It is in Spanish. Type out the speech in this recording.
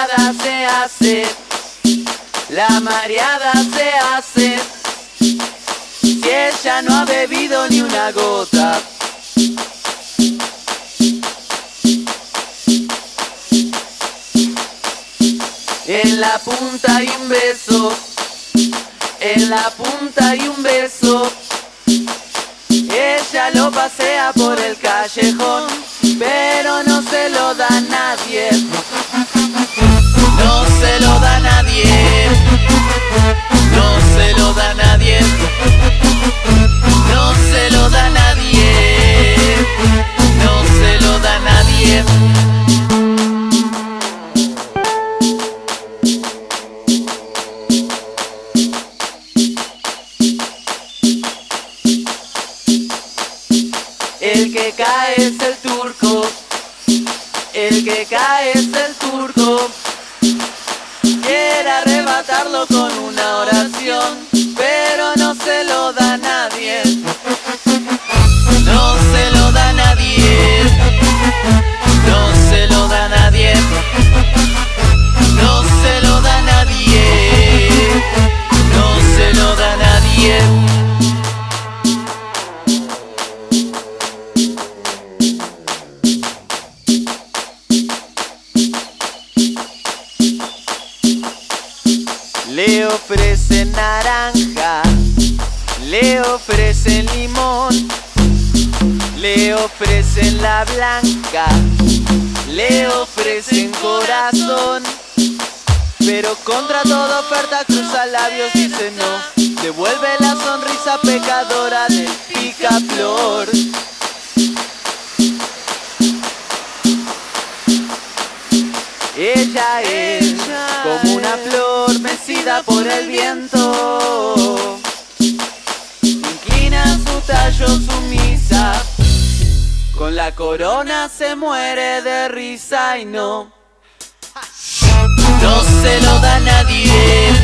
mareada se hace, la mareada se hace, si ella no ha bebido ni una gota. En la punta hay un beso, en la punta hay un beso. Ella lo pasea por el callejón, pero no se lo da a nadie. No se lo da a nadie. No se lo da a nadie. No se lo da a nadie. No se lo da a nadie. El que cae es el turco, el que cae es el turco. Quiere arrebatarlo con una oración, pero no se lo da a nadie. No se lo da a nadie. No se lo da a nadie. No se lo da a nadie. No se lo da a nadie. Le ofrecen naranja, le ofrecen limón, le ofrecen la blanca, le ofrecen corazón. Pero contra toda oferta cruza labios, dice no, devuelve la sonrisa pecadora del picaflor. Ella es como una flor mecida por el viento, inclina su tallo sumisa, con la corona se muere de risa y no se lo da a nadie.